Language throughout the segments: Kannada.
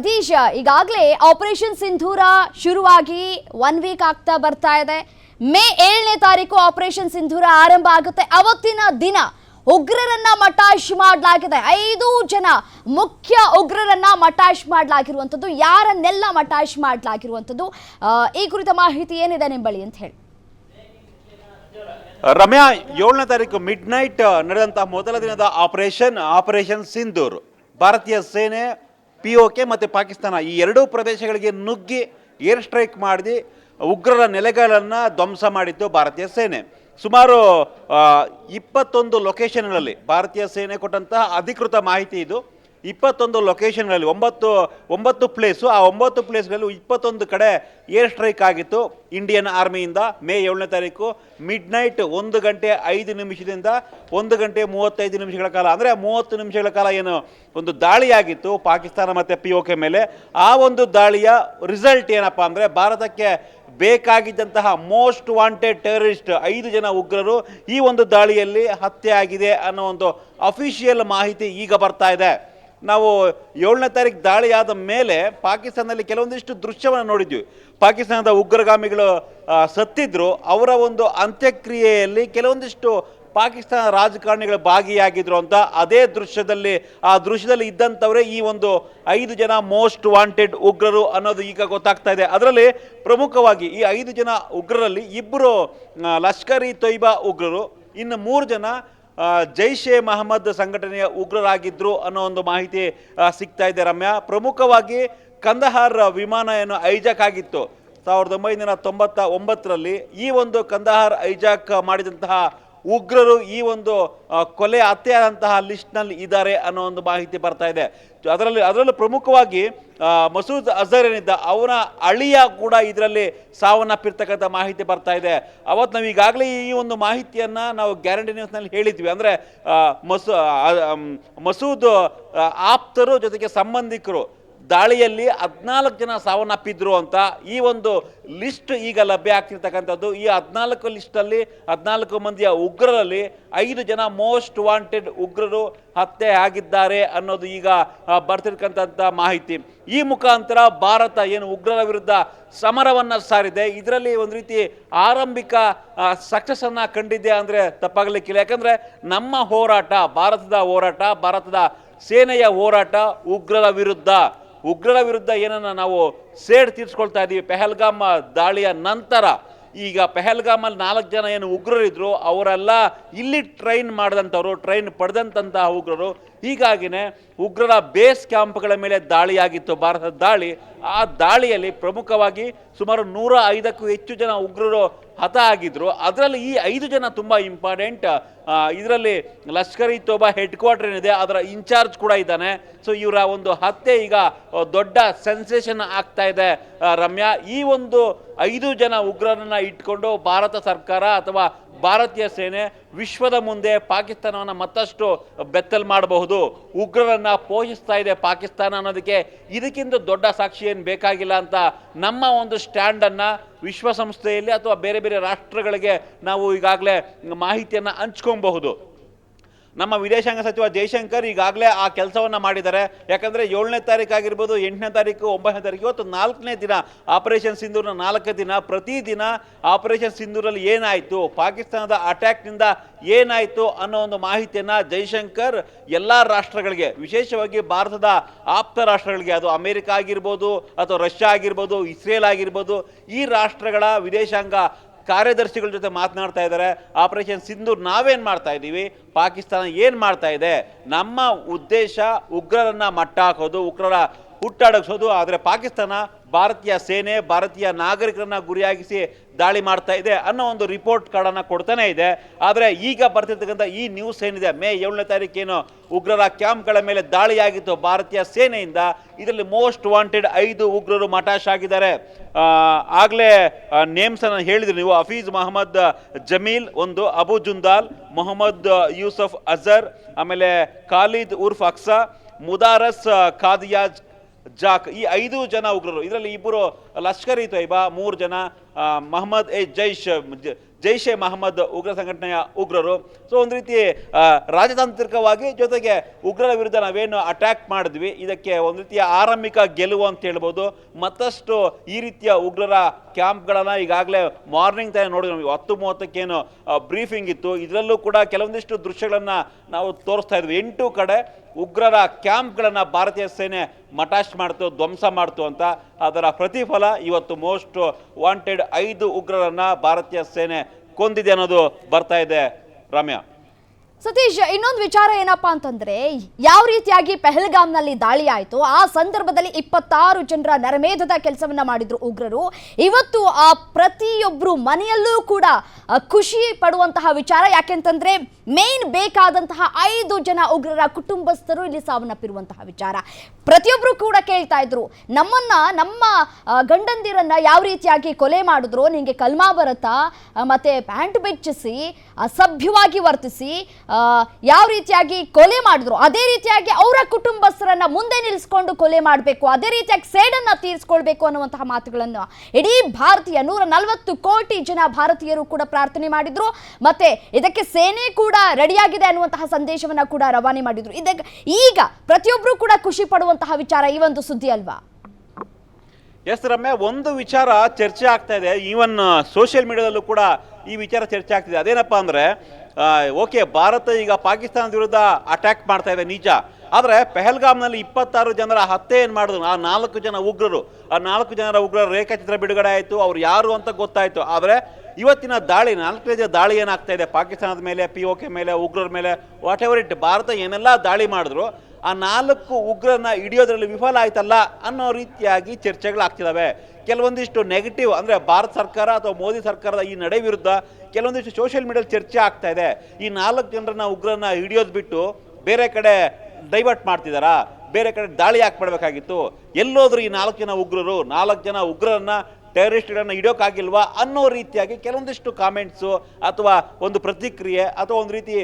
ನಿತೀಶ್, ಈಗಾಗಲೇ ಆಪರೇಷನ್ ಸಿಂಧೂರ ಶುರುವಾಗಿ 1 ವೀಕ್ ಆಗ್ತಾ ಬರ್ತಾ ಇದೆ. ಮೇ 7ನೇ ತಾರೀಕು ಆಪರೇಷನ್ ಸಿಂಧೂರ ಆರಂಭ ಆಗುತ್ತೆ. ಅವತ್ತಿನ ದಿನ ಉಗ್ರರನ್ನ ಮಟಾಶ್ ಮಾಡಲಾಗಿದೆ. 5 ಜನ ಮುಖ್ಯ ಉಗ್ರರನ್ನ ಮಟಾಶ್ ಮಾಡಲಾಗಿರುವಂಥದ್ದು. ಯಾರನ್ನೆಲ್ಲ ಮಟಾಶ್ ಮಾಡಲಾಗಿರುವಂಥದ್ದು, ಈ ಕುರಿತ ಮಾಹಿತಿ ಏನಿದೆ ನಿಮ್ಮ ಬಳಿ ಅಂತ ಹೇಳಿ. ರಮ್ಯಾ, 7ನೇ ತಾರೀಕು ಮಿಡ್ ನೈಟ್ ನಡೆದಂತಹ ಮೊದಲ ದಿನದ ಆಪರೇಷನ್ ಸಿಂಧೂರ್ ಭಾರತೀಯ ಸೇನೆ, POK ಮತ್ತು ಪಾಕಿಸ್ತಾನ ಈ ಎರಡೂ ಪ್ರದೇಶಗಳಿಗೆ ನುಗ್ಗಿ ಏರ್ ಸ್ಟ್ರೈಕ್ ಮಾಡಿ ಉಗ್ರರ ನೆಲೆಗಳನ್ನು ಧ್ವಂಸ ಮಾಡಿದ್ದು ಭಾರತೀಯ ಸೇನೆ. ಸುಮಾರು 21 ಲೊಕೇಶನ್ಗಳಲ್ಲಿ ಭಾರತೀಯ ಸೇನೆ ಕೊಟ್ಟಂತಹ ಅಧಿಕೃತ ಮಾಹಿತಿ ಇದು. 21 ಲೊಕೇಶನ್ಗಳಲ್ಲಿ 9 ಪ್ಲೇಸು, ಆ 9 ಪ್ಲೇಸ್ಗಳಲ್ಲಿ 21 ಕಡೆ ಏರ್ ಸ್ಟ್ರೈಕ್ ಆಗಿತ್ತು ಇಂಡಿಯನ್ ಆರ್ಮಿಯಿಂದ. ಮೇ 7ನೇ ತಾರೀಕು ಮಿಡ್ ನೈಟ್ 1 ಗಂಟೆ 5 ನಿಮಿಷದಿಂದ 1 ಗಂಟೆ 35 ನಿಮಿಷಗಳ ಕಾಲ, ಅಂದರೆ 30 ನಿಮಿಷಗಳ ಕಾಲ ಏನು ಒಂದು ದಾಳಿಯಾಗಿತ್ತು ಪಾಕಿಸ್ತಾನ ಮತ್ತು POK ಮೇಲೆ. ಆ ಒಂದು ದಾಳಿಯ ರಿಸಲ್ಟ್ ಏನಪ್ಪ ಅಂದರೆ, ಭಾರತಕ್ಕೆ ಬೇಕಾಗಿದ್ದಂತಹ ಮೋಸ್ಟ್ ವಾಂಟೆಡ್ ಟೆರರಿಸ್ಟ್ 5 ಜನ ಉಗ್ರರು ಈ ಒಂದು ದಾಳಿಯಲ್ಲಿ ಹತ್ಯೆ ಆಗಿದೆ ಅನ್ನೋ ಒಂದು ಅಫಿಷಿಯಲ್ ಮಾಹಿತಿ ಈಗ ಬರ್ತಾ ಇದೆ. ನಾವು 7ನೇ ತಾರೀಕು ದಾಳಿ ಆದ ಮೇಲೆ ಪಾಕಿಸ್ತಾನದಲ್ಲಿ ಕೆಲವೊಂದಿಷ್ಟು ದೃಶ್ಯವನ್ನು ನೋಡಿದ್ವಿ. ಪಾಕಿಸ್ತಾನದ ಉಗ್ರಗಾಮಿಗಳು ಸತ್ತಿದ್ರು, ಅವರ ಒಂದು ಅಂತ್ಯಕ್ರಿಯೆಯಲ್ಲಿ ಕೆಲವೊಂದಿಷ್ಟು ಪಾಕಿಸ್ತಾನ ರಾಜಕಾರಣಿಗಳು ಭಾಗಿಯಾಗಿದ್ರು ಅಂತ ಅದೇ ದೃಶ್ಯದಲ್ಲಿ ಇದ್ದಂಥವರೇ ಈ ಒಂದು 5 ಜನ ಮೋಸ್ಟ್ ವಾಂಟೆಡ್ ಉಗ್ರರು ಅನ್ನೋದು ಈಗ ಗೊತ್ತಾಗ್ತಾ ಇದೆ. ಅದರಲ್ಲಿ ಪ್ರಮುಖವಾಗಿ ಈ 5 ಜನ ಉಗ್ರರಲ್ಲಿ 2 ಲಷ್ಕರ್ ಇ ತೊಯ್ಬಾ ಉಗ್ರರು, ಇನ್ನು 3 ಜನ ಜೈಷ್ ಎ ಮೊಹಮ್ಮದ್ ಸಂಘಟನೆಯ ಉಗ್ರರಾಗಿದ್ದರು ಅನ್ನೋ ಒಂದು ಮಾಹಿತಿ ಸಿಗ್ತಾ ಇದೆ. ರಮ್ಯಾ, ಪ್ರಮುಖವಾಗಿ ಕಂದಹಾರ್ ವಿಮಾನ ಏನು ಐಜಾಕ್ ಆಗಿತ್ತು 1999ರಲ್ಲಿ, ಈ ಒಂದು ಕಂದಹಾರ್ ಐಜಾಕ್ ಮಾಡಿದಂತಹ ಉಗ್ರರು ಈ ಒಂದು ಕೊಲೆ ಹತ್ಯೆಯಾದಂತಹ ಲಿಸ್ಟ್ನಲ್ಲಿ ಇದ್ದಾರೆ ಅನ್ನೋ ಒಂದು ಮಾಹಿತಿ ಬರ್ತಾ ಇದೆ. ಅದರಲ್ಲೂ ಪ್ರಮುಖವಾಗಿ ಮಸೂದ್ ಅಜರ್ ಏನಿದ್ದ ಅವನ ಅಳಿಯ ಕೂಡ ಇದರಲ್ಲಿ ಸಾವನ್ನಪ್ಪಿರ್ತಕ್ಕಂಥ ಮಾಹಿತಿ ಬರ್ತಾ ಇದೆ. ಅವತ್ತು ನಾವು ಈಗಾಗಲೇ ಈ ಒಂದು ಮಾಹಿತಿಯನ್ನು ನಾವು ಗ್ಯಾರಂಟಿ ನ್ಯೂಸ್ನಲ್ಲಿ ಹೇಳಿದ್ವಿ. ಅಂದರೆ ಮಸೂದ್ ಆಪ್ತರು ಜೊತೆಗೆ ಸಂಬಂಧಿಕರು ದಾಳಿಯಲ್ಲಿ 14 ಜನ ಸಾವನ್ನಪ್ಪಿದ್ರು ಅಂತ ಈ ಒಂದು ಲಿಸ್ಟ್ ಈಗ ಲಭ್ಯ ಆಗ್ತಿರ್ತಕ್ಕಂಥದ್ದು. ಈ 14 ಲಿಸ್ಟಲ್ಲಿ 14 ಮಂದಿಯ ಉಗ್ರರಲ್ಲಿ 5 ಜನ ಮೋಸ್ಟ್ ವಾಂಟೆಡ್ ಉಗ್ರರು ಹತ್ಯೆ ಆಗಿದ್ದಾರೆ ಅನ್ನೋದು ಈಗ ಬರ್ತಿರ್ತಕ್ಕಂಥ ಮಾಹಿತಿ. ಈ ಮುಖಾಂತರ ಭಾರತ ಏನು ಉಗ್ರರ ವಿರುದ್ಧ ಸಮರವನ್ನು ಸಾರಿದೆ, ಇದರಲ್ಲಿ ಒಂದು ರೀತಿ ಆರಂಭಿಕ ಸಕ್ಸಸ್ಸನ್ನು ಕಂಡಿದೆ ಅಂದರೆ ತಪ್ಪಾಗಲಿಕ್ಕಿಲ್ಲ. ಯಾಕಂದರೆ ನಮ್ಮ ಹೋರಾಟ, ಭಾರತದ ಸೇನೆಯ ಹೋರಾಟ ಉಗ್ರರ ವಿರುದ್ಧ ಏನನ್ನ ನಾವು ಸೇಡ್ ತೀರ್ಸ್ಕೊಳ್ತಾ ಇದ್ದೀವಿ. ಪೆಹಲ್ಗಾಮ್ ದಾಳಿಯ ನಂತರ ಈಗ ಪೆಹಲ್ಗಾಮಲ್ಲಿ 4 ಜನ ಏನು ಉಗ್ರರಿದ್ರು ಅವರೆಲ್ಲ ಇಲ್ಲಿ ಟ್ರೈನ್ ಪಡೆದಂತಹ ಉಗ್ರರು. ಹೀಗಾಗಿನೇ ಉಗ್ರರ ಬೇಸ್ ಕ್ಯಾಂಪ್ಗಳ ಮೇಲೆ ದಾಳಿಯಾಗಿತ್ತು ಭಾರತದ ದಾಳಿ. ಆ ದಾಳಿಯಲ್ಲಿ ಪ್ರಮುಖವಾಗಿ ಸುಮಾರು 105ಕ್ಕೂ ಹೆಚ್ಚು ಜನ ಉಗ್ರರು ಹತ ಆಗಿದ್ರು. ಅದರಲ್ಲಿ ಈ 5 ಜನ ತುಂಬ ಇಂಪಾರ್ಟೆಂಟ್. ಇದರಲ್ಲಿ Lashkar E Toiba head quarter ಏನಿದೆ ಅದರ ಇನ್ಚಾರ್ಜ್ ಕೂಡ ಇದ್ದಾನೆ. ಸೊ ಇವರ ಒಂದು ಹತ್ಯೆ ಈಗ ದೊಡ್ಡ ಸೆನ್ಸೇಷನ್ ಆಗ್ತಾ ಇದೆ. ರಮ್ಯಾ, ಈ ಒಂದು 5 ಜನ ಉಗ್ರರನ್ನ ಇಟ್ಕೊಂಡು ಭಾರತ ಸರ್ಕಾರ ಅಥವಾ ಭಾರತೀಯ ಸೇನೆ ವಿಶ್ವದ ಮುಂದೆ ಪಾಕಿಸ್ತಾನವನ್ನು ಮತ್ತಷ್ಟು ಬೆತ್ತಲ್ ಮಾಡಬಹುದು. ಉಗ್ರರನ್ನ ಪೋಷಿಸ್ತಾ ಇದೆ ಪಾಕಿಸ್ತಾನ ಅನ್ನೋದಕ್ಕೆ ಇದಕ್ಕಿಂತ ದೊಡ್ಡ ಸಾಕ್ಷಿ ಏನು ಬೇಕಾಗಿಲ್ಲ ಅಂತ ನಮ್ಮ ಒಂದು ಸ್ಟ್ಯಾಂಡನ್ನು ವಿಶ್ವಸಂಸ್ಥೆಯಲ್ಲಿ ಅಥವಾ ಬೇರೆ ಬೇರೆ ರಾಷ್ಟ್ರಗಳಿಗೆ ನಾವು ಈಗಾಗಲೇ ಮಾಹಿತಿಯನ್ನು ಹಂಚ್ಕೊಬಹುದು. ನಮ್ಮ ವಿದೇಶಾಂಗ ಸಚಿವ ಜೈಶಂಕರ್ ಈಗಾಗಲೇ ಆ ಕೆಲಸವನ್ನು ಮಾಡಿದ್ದಾರೆ. ಯಾಕಂದರೆ 7ನೇ ತಾರೀಕು ಆಗಿರ್ಬೋದು, 8ನೇ ತಾರೀಕು, 9ನೇ ತಾರೀಕು, ಇವತ್ತು 4ನೇ ದಿನ ಆಪರೇಷನ್ ಸಿಂಧೂರ್ನ 4ನೇ ದಿನ. ಪ್ರತಿದಿನ ಆಪರೇಷನ್ ಸಿಂಧೂರಲ್ಲಿ ಏನಾಯಿತು, ಪಾಕಿಸ್ತಾನದ ಅಟ್ಯಾಕ್ನಿಂದ ಏನಾಯಿತು ಅನ್ನೋ ಒಂದು ಮಾಹಿತಿಯನ್ನು ಜೈಶಂಕರ್ ಎಲ್ಲ ರಾಷ್ಟ್ರಗಳಿಗೆ, ವಿಶೇಷವಾಗಿ ಭಾರತದ ಆಪ್ತ ರಾಷ್ಟ್ರಗಳಿಗೆ, ಅದು ಅಮೆರಿಕ ಆಗಿರ್ಬೋದು ಅಥವಾ ರಷ್ಯಾ ಆಗಿರ್ಬೋದು, ಇಸ್ರೇಲ್ ಆಗಿರ್ಬೋದು, ಈ ರಾಷ್ಟ್ರಗಳ ವಿದೇಶಾಂಗ ಕಾರ್ಯದರ್ಶಿಗಳ ಜೊತೆ ಮಾತನಾಡ್ತಾ ಇದ್ದಾರೆ. ಆಪರೇಷನ್ ಸಿಂಧೂರ್ ನಾವೇನು ಮಾಡ್ತಾ ಇದ್ದೀವಿ, ಪಾಕಿಸ್ತಾನ ಏನು ಮಾಡ್ತಾ ಇದೆ, ನಮ್ಮ ಉದ್ದೇಶ ಉಗ್ರರನ್ನ ಮಟ್ಟ ಹಾಕೋದು, ಉಗ್ರರ ಹುಟ್ಟಾಡಿಸೋದು. ಆದರೆ ಪಾಕಿಸ್ತಾನ ಭಾರತೀಯ ಸೇನೆ, ಭಾರತೀಯ ನಾಗರಿಕರನ್ನ ಗುರಿಯಾಗಿಸಿ ದಾಳಿ ಮಾಡ್ತಾ ಇದೆ ಅನ್ನೋ ಒಂದು ರಿಪೋರ್ಟ್ ಕಾರ್ಡನ್ನು ಕೊಡ್ತಾನೆ ಇದೆ. ಆದರೆ ಈಗ ಬರ್ತಿರ್ತಕ್ಕಂಥ ಈ ನ್ಯೂಸ್ ಏನಿದೆ, ಮೇ 7ನೇ ತಾರೀಕೇನು ಉಗ್ರರ ಕ್ಯಾಂಪ್ಗಳ ಮೇಲೆ ದಾಳಿಯಾಗಿತ್ತು ಭಾರತೀಯ ಸೇನೆಯಿಂದ, ಇದರಲ್ಲಿ ಮೋಸ್ಟ್ ವಾಂಟೆಡ್ 5 ಉಗ್ರರು ಮಟಾಶ್ ಆಗಿದ್ದಾರೆ. ಆಗಲೇ ನೇಮ್ಸನ್ನು ಹೇಳಿದ್ರು ನೀವು. ಹಫೀಜ್ ಮೊಹಮ್ಮದ್ ಜಮೀಲ್ ಒಂದು, ಅಬು ಜುಂದಾಲ್, ಮೊಹಮ್ಮದ್ ಯೂಸಫ್ ಅಜರ್, ಆಮೇಲೆ ಖಾಲಿದ್ ಉರ್ಫ್ ಅಕ್ಸಾ, ಮುದಾರಸ್ ಖಾದಿಯಾಜ್ ಜಾಕ್, ಈ 5 ಜನ ಉಗ್ರರು. ಇದರಲ್ಲಿ 2 ಲಷ್ಕರ್ ಇ ತೊಯ್ಬಾ, 3 ಜನ ಮೊಹಮ್ಮದ್ ಜೈಷೆ ಮಹಮ್ಮದ್ ಉಗ್ರ ಸಂಘಟನೆಯ ಉಗ್ರರು. ಸೊ ಒಂದು ರೀತಿ ರಾಜತಾಂತ್ರಿಕವಾಗಿ ಜೊತೆಗೆ ಉಗ್ರರ ವಿರುದ್ಧ ನಾವೇನು ಅಟ್ಯಾಕ್ ಮಾಡಿದ್ವಿ, ಇದಕ್ಕೆ ಒಂದು ರೀತಿಯ ಆರಂಭಿಕ ಗೆಲುವು ಅಂತ ಹೇಳ್ಬೋದು. ಮತ್ತಷ್ಟು ಈ ರೀತಿಯ ಉಗ್ರರ ಕ್ಯಾಂಪ್ಗಳನ್ನು ಈಗಾಗಲೇ ಮಾರ್ನಿಂಗ್ ಟೈಮ್ ನೋಡಿದ್ವಿ, 10:30 ಬ್ರೀಫಿಂಗ್ ಇತ್ತು. ಇದರಲ್ಲೂ ಕೂಡ ಕೆಲವೊಂದಿಷ್ಟು ದೃಶ್ಯಗಳನ್ನು ನಾವು ತೋರಿಸ್ತಾ ಇದ್ವಿ. 8 ಕಡೆ ಉಗ್ರರ ಕ್ಯಾಂಪ್ಗಳನ್ನು ಭಾರತೀಯ ಸೇನೆ ಮಟಾಶ್ ಮಾಡ್ತು, ಧ್ವಂಸ ಮಾಡ್ತು ಅಂತ. ಅದರ ಪ್ರತಿಫಲ ಇವತ್ತು ಮೋಸ್ಟ್ ವಾಂಟೆಡ್ 5 ಉಗ್ರರನ್ನು ಭಾರತೀಯ ಸೇನೆ ಕೊಂದಿದೆ ಅನ್ನೋದು ಬರ್ತಾ ಇದೆ. ರಮ್ಯಾ, ಸತೀಶ್, ಇನ್ನೊಂದು ವಿಚಾರ ಏನಪ್ಪಾ ಅಂತಂದ್ರೆ, ಯಾವ ರೀತಿಯಾಗಿ ಪಹಲ್ಗಾಮ್ನಲ್ಲಿ ದಾಳಿ ಆಯಿತು ಆ ಸಂದರ್ಭದಲ್ಲಿ 26 ಜನರ ನರಮೇಧದ ಕೆಲಸವನ್ನ ಮಾಡಿದ್ರು ಉಗ್ರರು. ಇವತ್ತು ಆ ಪ್ರತಿಯೊಬ್ಬರು ಮನೆಯಲ್ಲೂ ಕೂಡ ಖುಷಿ ಪಡುವಂತಹ ವಿಚಾರ. ಯಾಕೆಂತಂದ್ರೆ ಮೇನ್ ಬೇಕಾದಂತಹ 5 ಜನ ಉಗ್ರರ ಕುಟುಂಬಸ್ಥರು ಇಲ್ಲಿ ಸಾವನ್ನಪ್ಪಿರುವಂತಹ ವಿಚಾರ. ಪ್ರತಿಯೊಬ್ಬರು ಕೂಡ ಕೇಳ್ತಾ ಇದ್ರು, ನಮ್ಮ ಗಂಡಂದಿರನ್ನ ಯಾವ ರೀತಿಯಾಗಿ ಕೊಲೆ ಮಾಡಿದ್ರು, ನಿಂಗೆ ಕಲ್ಮಾ ಬರುತ್ತಾ, ಮತ್ತೆ ಪ್ಯಾಂಟ್ ಬೆಚ್ಚಿಸಿ ಅಸಭ್ಯವಾಗಿ ವರ್ತಿಸಿ ಯಾವ ರೀತಿಯಾಗಿ ಕೊಲೆ ಮಾಡಿದ್ರು, ಅದೇ ರೀತಿಯಾಗಿ ಅವರ ಕುಟುಂಬಸ್ಥರನ್ನ ಮುಂದೆ ನಿಲ್ಲಿಸ್ಕೊಂಡು ಕೊಲೆ ಮಾಡಬೇಕು, ಅದೇ ರೀತಿಯಾಗಿ ಸೇಡನ್ನ ತೀರಿಸ್ಕೊಳ್ಬೇಕು ಅನ್ನುವಂತಹ ಮಾತುಗಳನ್ನು ಇಡೀ ಭಾರತೀಯ 140 ಕೋಟಿ ಜನ ಭಾರತೀಯರು ಕೂಡ ಪ್ರಾರ್ಥನೆ ಮಾಡಿದ್ರು. ಮತ್ತೆ ಇದಕ್ಕೆ ಸೇನೆ ಕೂಡ ರೆಡಿಯಾಗಿದೆ ಅನ್ನುವಂತಹ ಸಂದೇಶವನ್ನ ಕೂಡ ರವಾನೆ ಮಾಡಿದ್ರು. ಈಗ ಪ್ರತಿಯೊಬ್ಬರು ಕೂಡ ಖುಷಿ ಪಡುವಂತಹ ವಿಚಾರ ಈ ಒಂದು ಸುದ್ದಿ ಅಲ್ವಾ? ಎಸ್ ರಮ್ಯಾ, ಒಂದು ವಿಚಾರ ಚರ್ಚೆ ಆಗ್ತಾ ಇದೆ. ಈವನ್ ಸೋಷಿಯಲ್ ಮೀಡಿಯಾದಲ್ಲೂ ಕೂಡ ಈ ವಿಚಾರ ಚರ್ಚೆ ಆಗ್ತಿದೆ. ಅದೇನಪ್ಪ ಅಂದರೆ, ಓಕೆ, ಭಾರತ ಈಗ ಪಾಕಿಸ್ತಾನದ ವಿರುದ್ಧ ಅಟ್ಯಾಕ್ ಮಾಡ್ತಾ ಇದೆ ನಿಜ, ಆದರೆ ಪಹಲ್ಗಾಮ್ನಲ್ಲಿ 26 ಜನರ ಹತ್ಯೆ ಏನು ಮಾಡಿದ್ರು, ಆ 4 ಜನ ಉಗ್ರರು, ಆ 4 ಜನರ ಉಗ್ರರ ರೇಖಾಚಿತ್ರ ಬಿಡುಗಡೆ ಆಯಿತು, ಅವ್ರು ಯಾರು ಅಂತ ಗೊತ್ತಾಯಿತು. ಆದರೆ ಇವತ್ತಿನ ದಾಳಿ, 4ನೇ ದಾಳಿ ಏನಾಗ್ತಾ ಇದೆ ಪಾಕಿಸ್ತಾನದ ಮೇಲೆ, POK ಮೇಲೆ, ಉಗ್ರರ ಮೇಲೆ, ವಾಟ್ ಎವರ್ ಇಟ್, ಭಾರತ ಏನೆಲ್ಲ ದಾಳಿ ಮಾಡಿದ್ರು ಆ 4 ಉಗ್ರರನ್ನ ಹಿಡಿಯೋದ್ರಲ್ಲಿ ವಿಫಲ ಆಯ್ತಲ್ಲ ಅನ್ನೋ ರೀತಿಯಾಗಿ ಚರ್ಚೆಗಳಾಗ್ತಿದ್ದಾವೆ. ಕೆಲವೊಂದಿಷ್ಟು ನೆಗೆಟಿವ್, ಅಂದರೆ ಭಾರತ ಸರ್ಕಾರ ಅಥವಾ ಮೋದಿ ಸರ್ಕಾರದ ಈ ನಡೆ ವಿರುದ್ಧ ಕೆಲವೊಂದಿಷ್ಟು ಸೋಷಿಯಲ್ ಮೀಡಿಯಾದಲ್ಲಿ ಚರ್ಚೆ ಆಗ್ತಾ ಇದೆ. ಈ 4 ಜನರನ್ನ ಉಗ್ರರನ್ನ ಹಿಡಿಯೋದು ಬಿಟ್ಟು ಬೇರೆ ಕಡೆ ಡೈವರ್ಟ್ ಮಾಡ್ತಿದ್ದಾರಾ, ಬೇರೆ ಕಡೆ ದಾಳಿ ಯಾಕೆ ಮಾಡಬೇಕಾಗಿತ್ತು, ಎಲ್ಲೋದ್ರು ಈ 4 ಜನ ಉಗ್ರರು, 4 ಜನ ಉಗ್ರರನ್ನ ಟೆರರಿಸ್ಟ್ಗಳನ್ನು ಹಿಡಿಯೋಕ್ಕಾಗಿಲ್ವಾ ಅನ್ನೋ ರೀತಿಯಾಗಿ ಕೆಲವೊಂದಿಷ್ಟು ಕಾಮೆಂಟ್ಸು ಅಥವಾ ಒಂದು ಪ್ರತಿಕ್ರಿಯೆ ಅಥವಾ ಒಂದು ರೀತಿ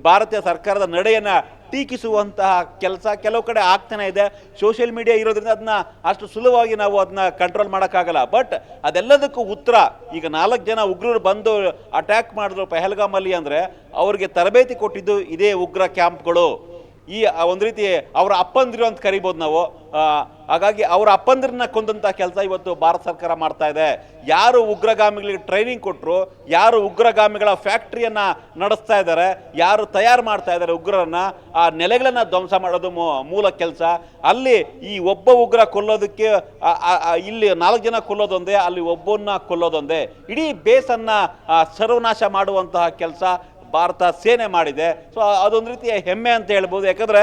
ಭಾರತೀಯ ಸರ್ಕಾರದ ನಡೆಯನ್ನು ಟೀಕಿಸುವಂತಹ ಕೆಲಸ ಕೆಲವು ಕಡೆ ಆಗ್ತಾನೆ ಇದೆ. ಸೋಷಿಯಲ್ ಮೀಡಿಯಾ ಇರೋದ್ರಿಂದ ಅದನ್ನ ಅಷ್ಟು ಸುಲಭವಾಗಿ ನಾವು ಅದನ್ನ ಕಂಟ್ರೋಲ್ ಮಾಡೋಕ್ಕಾಗಲ್ಲ. ಬಟ್ ಅದೆಲ್ಲದಕ್ಕೂ ಉತ್ತರ, ಈಗ 4 ಜನ ಉಗ್ರರು ಬಂದು ಅಟ್ಯಾಕ್ ಮಾಡಿದ್ರು ಪಹಲ್ಗಾಮಲ್ಲಿ ಅಂದರೆ ಅವ್ರಿಗೆ ತರಬೇತಿ ಕೊಟ್ಟಿದ್ದು ಇದೇ ಉಗ್ರ ಕ್ಯಾಂಪ್ಗಳು. ಈ ಒಂದು ರೀತಿ ಅವರ ಅಪ್ಪಂದಿರು ಅಂತ ಕರಿಬೋದು ನಾವು. ಹಾಗಾಗಿ ಅವರ ಅಪ್ಪಂದಿರನ್ನ ಕೊಂದಂಥ ಕೆಲಸ ಇವತ್ತು ಭಾರತ ಸರ್ಕಾರ ಮಾಡ್ತಾ ಇದೆ. ಯಾರು ಉಗ್ರಗಾಮಿಗಳಿಗೆ ಟ್ರೈನಿಂಗ್ ಕೊಟ್ಟರು, ಯಾರು ಉಗ್ರಗಾಮಿಗಳ ಫ್ಯಾಕ್ಟ್ರಿಯನ್ನು ನಡೆಸ್ತಾ ಇದ್ದಾರೆ, ಯಾರು ತಯಾರು ಮಾಡ್ತಾ ಇದ್ದಾರೆ ಉಗ್ರರನ್ನ, ಆ ನೆಲೆಗಳನ್ನು ಧ್ವಂಸ ಮಾಡೋದು ಮೂಲ ಕೆಲಸ. ಅಲ್ಲಿ ಈ ಒಬ್ಬ ಉಗ್ರ ಕೊಲ್ಲೋದಕ್ಕೆ ಇಲ್ಲಿ 4 ಜನ ಕೊಲ್ಲೋದೊಂದೇ, ಅಲ್ಲಿ ಒಬ್ಬನ್ನ ಕೊಲ್ಲೋದೊಂದೇ. ಇಡೀ ಬೇಸನ್ನು ಸರ್ವನಾಶ ಮಾಡುವಂತಹ ಕೆಲಸ ಭಾರತ ಸೇನೆ ಮಾಡಿದೆ. ಸೊ ಅದೊಂದು ರೀತಿಯ ಹೆಮ್ಮೆ ಅಂತ ಹೇಳ್ಬೋದು. ಯಾಕಂದರೆ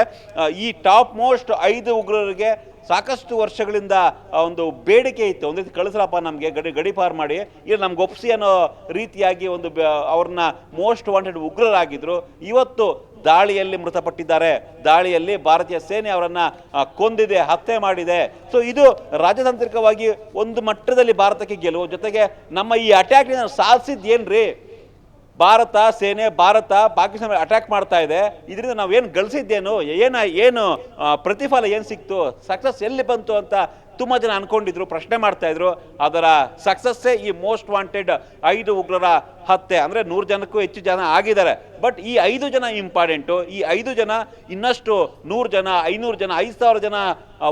ಈ ಟಾಪ್ ಮೋಸ್ಟ್ 5 ಉಗ್ರರಿಗೆ ಸಾಕಷ್ಟು ವರ್ಷಗಳಿಂದ ಒಂದು ಬೇಡಿಕೆ ಇತ್ತು, ಒಂದು ರೀತಿ ಕಳಿಸ್ರಪ್ಪ ನಮಗೆ ಗಡಿಪಾರು ಮಾಡಿ, ಇಲ್ಲಿ ನಮ್ಗೆ ಒಪ್ಸಿ ಅನ್ನೋ ರೀತಿಯಾಗಿ ಒಂದು ಅವ್ರನ್ನ ಮೋಸ್ಟ್ ವಾಂಟೆಡ್ ಉಗ್ರರಾಗಿದ್ದರು. ಇವತ್ತು ದಾಳಿಯಲ್ಲಿ ಮೃತಪಟ್ಟಿದ್ದಾರೆ, ದಾಳಿಯಲ್ಲಿ ಭಾರತೀಯ ಸೇನೆ ಅವರನ್ನು ಕೊಂದಿದೆ, ಹತ್ಯೆ ಮಾಡಿದೆ. ಸೊ ಇದು ರಾಜತಾಂತ್ರಿಕವಾಗಿ ಒಂದು ಮಟ್ಟದಲ್ಲಿ ಭಾರತಕ್ಕೆ ಗೆಲುವು. ಜೊತೆಗೆ ನಮ್ಮ ಈ ಅಟ್ಯಾಕ್ನ ಸಾಧಿಸಿದ್ದು ಏನ್ರಿ, ಭಾರತ ಸೇನೆ, ಭಾರತ ಪಾಕಿಸ್ತಾನ ಅಟ್ಯಾಕ್ ಮಾಡ್ತಾ ಇದೆ, ಇದರಿಂದ ನಾವೇನು ಗಳಿಸಿದ್ದೇನು, ಏನು ಪ್ರತಿಫಲ ಏನು ಸಿಕ್ತು, ಸಕ್ಸಸ್ ಎಲ್ಲಿ ಬಂತು ಅಂತ ತುಂಬ ಜನ ಅನ್ಕೊಂಡಿದ್ರು, ಪ್ರಶ್ನೆ ಮಾಡ್ತಾ ಇದ್ರು. ಅದರ ಸಕ್ಸಸ್ಸೇ ಈ ಮೋಸ್ಟ್ ವಾಂಟೆಡ್ 5 ಉಗ್ರರ ಹತ್ಯೆ. ಅಂದರೆ 100 ಜನಕ್ಕೂ ಹೆಚ್ಚು ಜನ ಆಗಿದ್ದಾರೆ. ಬಟ್ ಈ 5 ಜನ ಇಂಪಾರ್ಟೆಂಟು. ಈ 5 ಜನ ಇನ್ನಷ್ಟು 100 ಜನ, 500 ಜನ, 5000 ಜನ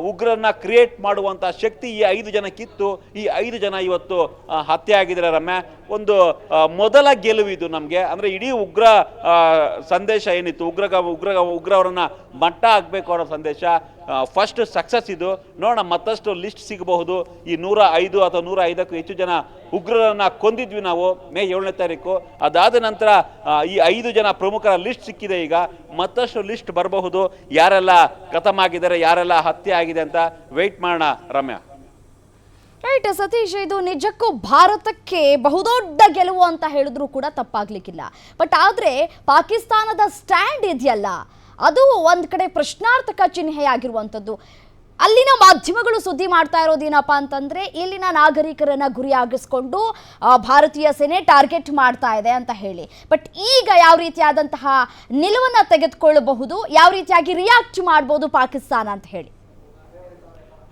ಉಗ್ರರನ್ನ ಕ್ರಿಯೇಟ್ ಮಾಡುವಂಥ ಶಕ್ತಿ ಈ 5 ಜನಕ್ಕಿತ್ತು. ಈ 5 ಜನ ಇವತ್ತು ಹತ್ಯೆ ಆಗಿದ್ದಾರೆ. ರಮ್ಯಾ, ಒಂದು ಮೊದಲ ಗೆಲುವಿದು ನಮಗೆ. ಅಂದರೆ ಇಡೀ ಉಗ್ರ ಸಂದೇಶ ಏನಿತ್ತು, ಉಗ್ರವರನ್ನ ಮಟ್ಟ ಆಗಬೇಕು ಅನ್ನೋ ಸಂದೇಶ, ಫಸ್ಟ್ ಸಕ್ಸಸ್ ಇದು. ನೋಡೋಣ, ಮತ್ತಷ್ಟು ಲಿಸ್ಟ್ ಸಿಗಬಹುದು. ಈ 105 ಅಥವಾ 105ಕ್ಕೂ ಹೆಚ್ಚು ಜನ ಉಗ್ರರನ್ನ ಕೊಂದಿದ್ವಿ ನಾವು ಮೇ 7ನೇ ತಾರೀಕು. ಅದಾದ ನಂತರ ಈ 5 ಜನ ಪ್ರಮುಖರ ಲಿಸ್ಟ್ ಸಿಕ್ಕಿದೆ. ಈಗ ಮತ್ತಷ್ಟು ಲಿಸ್ಟ್ ಬರಬಹುದು, ಯಾರೆಲ್ಲ ಖತಮ್ ಆಗಿದ್ದಾರೆ, ಯಾರೆಲ್ಲ ಹತ್ಯೆ ಆಗಿದೆ ಅಂತ ವೆಯ್ಟ್ ಮಾಡೋಣ. ರಮ್ಯಾ, ರೈಟ್ ಸತೀಶ್, ಇದು ನಿಜಕ್ಕೂ ಭಾರತಕ್ಕೆ ಬಹುದೊಡ್ಡ ಗೆಲುವು ಅಂತ ಹೇಳಿದ್ರು ಕೂಡ ತಪ್ಪಾಗ್ಲಿಕ್ಕಿಲ್ಲ. ಬಟ್ ಆದರೆ ಪಾಕಿಸ್ತಾನದ ಸ್ಟ್ಯಾಂಡ್ ಇದೆಯಲ್ಲ, ಅದು ಒಂದು ಕಡೆ ಪ್ರಶ್ನಾರ್ಥಕ ಚಿಹ್ನೆಯಾಗಿರುವಂಥದ್ದು. ಅಲ್ಲಿನ ಮಾಧ್ಯಮಗಳು ಸುದ್ದಿ ಮಾಡ್ತಾ ಇರೋದೇನಪ್ಪ ಅಂತಂದ್ರೆ, ಇಲ್ಲಿನ ನಾಗರಿಕರನ್ನ ಗುರಿಯಾಗಿಸ್ಕೊಂಡು ಭಾರತೀಯ ಸೇನೆ ಟಾರ್ಗೆಟ್ ಮಾಡ್ತಾ ಇದೆ ಅಂತ ಹೇಳಿ. ಬಟ್ ಈಗ ಯಾವ ರೀತಿಯಾದಂತಹ ನಿಲುವನ್ನು ತೆಗೆದುಕೊಳ್ಳಬಹುದು, ಯಾವ ರೀತಿಯಾಗಿ ರಿಯಾಕ್ಟ್ ಮಾಡ್ಬೋದು ಪಾಕಿಸ್ತಾನ ಅಂತ ಹೇಳಿ?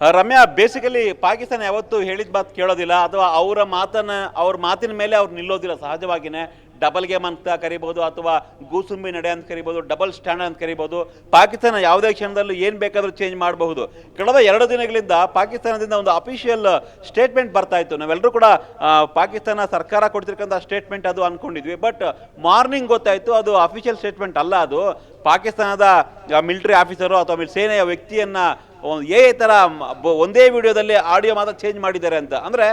ರಮ್ಯಾ, ಬೇಸಿಕಲಿ ಪಾಕಿಸ್ತಾನ ಯಾವತ್ತೂ ಹೇಳಿದ ಮಾತು ಕೇಳೋದಿಲ್ಲ ಅಥವಾ ಅವ್ರ ಮಾತಿನ ಮೇಲೆ ಅವ್ರು ನಿಲ್ಲೋದಿಲ್ಲ. ಸಹಜವಾಗಿಯೇ ಡಬಲ್ ಗೇಮ್ ಅಂತ ಕರಿಬೋದು ಅಥವಾ ಗೂಸುಂಬಿ ನಡೆ ಅಂತ ಕರಿಬೋದು, ಡಬಲ್ ಸ್ಟ್ಯಾಂಡ್ ಅಂತ ಕರಿಬೋದು. ಪಾಕಿಸ್ತಾನ ಯಾವುದೇ ಕ್ಷಣದಲ್ಲೂ ಏನು ಬೇಕಾದರೂ ಚೇಂಜ್ ಮಾಡಬಹುದು. ಕಳೆದ 2 ದಿನಗಳಿಂದ ಪಾಕಿಸ್ತಾನದಿಂದ ಒಂದು ಅಫಿಷಿಯಲ್ ಸ್ಟೇಟ್ಮೆಂಟ್ ಬರ್ತಾ ಇತ್ತು. ನಾವೆಲ್ಲರೂ ಕೂಡ ಪಾಕಿಸ್ತಾನ ಸರ್ಕಾರ ಕೊಡ್ತಿರ್ತಕ್ಕಂಥ ಸ್ಟೇಟ್ಮೆಂಟ್ ಅದು ಅಂದ್ಕೊಂಡಿದ್ವಿ. ಬಟ್ ಮಾರ್ನಿಂಗ್ ಗೊತ್ತಾಯಿತು ಅದು ಅಫಿಷಿಯಲ್ ಸ್ಟೇಟ್ಮೆಂಟ್ ಅಲ್ಲ, ಅದು ಪಾಕಿಸ್ತಾನದ ಮಿಲಿಟರಿ ಆಫೀಸರು ಅಥವಾ ಸೇನೆಯ ವ್ಯಕ್ತಿಯನ್ನು ಥರ ಒಂದೇ ವಿಡಿಯೋದಲ್ಲಿ ಆಡಿಯೋ ಮಾತ್ರ ಚೇಂಜ್ ಮಾಡಿದ್ದಾರೆ ಅಂತ. ಅಂದರೆ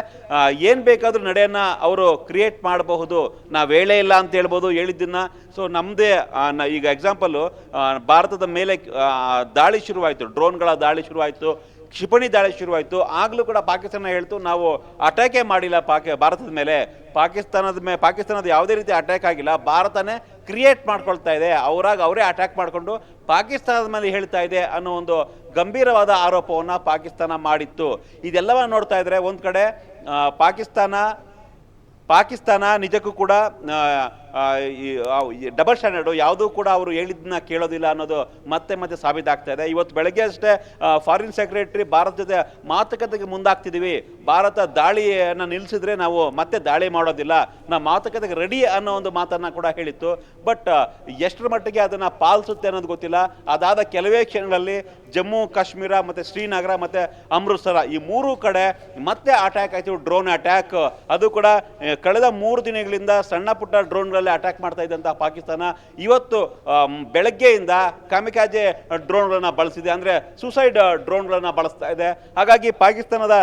ಏನು ಬೇಕಾದರೂ ನಡೆಯನ್ನು ಅವರು ಕ್ರಿಯೇಟ್ ಮಾಡಬಹುದು, ನಾವು ಹೇಳೇ ಇಲ್ಲ ಅಂತ ಹೇಳ್ಬೋದು ಹೇಳಿದ್ದನ್ನು. ಸೊ ನಮ್ಮದೇ ಈಗ ಎಕ್ಸಾಂಪಲ್ಲು, ಭಾರತದ ಮೇಲೆ ದಾಳಿ ಶುರುವಾಯಿತು, ಡ್ರೋನ್ಗಳ ದಾಳಿ ಶುರುವಾಯಿತು, ಕ್ಷಿಪಣಿ ದಾಳಿ ಶುರುವಾಯಿತು. ಆಗಲೂ ಕೂಡ ಪಾಕಿಸ್ತಾನ ಹೇಳ್ತು ನಾವು ಅಟ್ಯಾಕೇ ಮಾಡಿಲ್ಲ ಭಾರತದ ಮೇಲೆ. ಪಾಕಿಸ್ತಾನದ ಯಾವುದೇ ರೀತಿ ಅಟ್ಯಾಕ್ ಆಗಿಲ್ಲ, ಭಾರತನೇ ಕ್ರಿಯೇಟ್ ಮಾಡ್ಕೊಳ್ತಾ ಇದೆ, ಅವರೇ ಅಟ್ಯಾಕ್ ಮಾಡಿಕೊಂಡು ಪಾಕಿಸ್ತಾನದ ಮೇಲೆ ಹೇಳ್ತಾ ಇದೆ ಅನ್ನೋ ಒಂದು ಗಂಭೀರವಾದ ಆರೋಪವನ್ನು ಪಾಕಿಸ್ತಾನ ಮಾಡಿತ್ತು. ಇದೆಲ್ಲವನ್ನ ನೋಡ್ತಾ ಇದ್ರೆ ಒಂದು ಕಡೆ ಪಾಕಿಸ್ತಾನ ನಿಜಕ್ಕೂ ಕೂಡ ಡಬಲ್ ಸ್ಟ್ಯಾಂಡರ್ಡು ಯಾವುದೂ ಕೂಡ ಅವರು ಹೇಳಿದ್ದನ್ನ ಕೇಳೋದಿಲ್ಲ ಅನ್ನೋದು ಮತ್ತೆ ಸಾಬೀತಾಗ್ತಾ ಇದೆ. ಇವತ್ತು ಬೆಳಗ್ಗೆ ಅಷ್ಟೇ ಫಾರಿನ್ ಸೆಕ್ರೆಟರಿ ಭಾರತ ಜೊತೆ ಮಾತುಕತೆಗೆ ಮುಂದಾಗ್ತಿದ್ದೀವಿ, ಭಾರತ ದಾಳಿಯನ್ನು ನಿಲ್ಲಿಸಿದ್ರೆ ನಾವು ಮತ್ತೆ ದಾಳಿ ಮಾಡೋದಿಲ್ಲ, ನಾವು ಮಾತುಕತೆಗೆ ರೆಡಿ ಅನ್ನೋ ಒಂದು ಮಾತನ್ನು ಕೂಡ ಹೇಳಿತ್ತು. ಬಟ್ ಎಷ್ಟರ ಮಟ್ಟಿಗೆ ಅದನ್ನು ಪಾಲಿಸುತ್ತೆ ಅನ್ನೋದು ಗೊತ್ತಿಲ್ಲ. ಅದಾದ ಕೆಲವೇ ಕ್ಷಣಗಳಲ್ಲಿ ಜಮ್ಮು ಕಾಶ್ಮೀರ ಮತ್ತು ಶ್ರೀನಗರ ಮತ್ತು ಅಮೃತ್ಸರ ಈ 3 ಕಡೆ ಮತ್ತೆ ಅಟ್ಯಾಕ್ ಆಯಿತು, ಡ್ರೋನ್ ಅಟ್ಯಾಕ್. ಅದು ಕೂಡ ಕಳೆದ 3 ದಿನಗಳಿಂದ ಸಣ್ಣ ಪುಟ್ಟ ಡ್ರೋನ್ಗಳಲ್ಲಿ ಅಟ್ಯಾಕ್ ಮಾಡ್ತಾ ಇದ್ದಂಥ ಪಾಕಿಸ್ತಾನ ಇವತ್ತು ಬೆಳಗ್ಗೆಯಿಂದ ಕಾಮಿಕಾಜೆ ಡ್ರೋನ್ಗಳನ್ನು ಬಳಸಿದೆ, ಅಂದರೆ ಸೂಸೈಡ್ ಡ್ರೋನ್ಗಳನ್ನು ಬಳಸ್ತಾ ಇದೆ. ಹಾಗಾಗಿ ಪಾಕಿಸ್ತಾನದ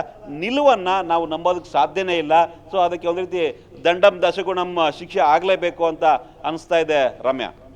ನಿಲುವನ್ನು ನಾವು ನಂಬೋದಕ್ಕೆ ಸಾಧ್ಯನೇ ಇಲ್ಲ. ಸೊ ಅದಕ್ಕೆ ಒಂದು ರೀತಿ ದಂಡಂ ದಶಗುಣಂ ಶಿಕ್ಷೆ ಆಗಲೇಬೇಕು ಅಂತ ಅನಿಸ್ತಾ ಇದೆ ರಮ್ಯಾ.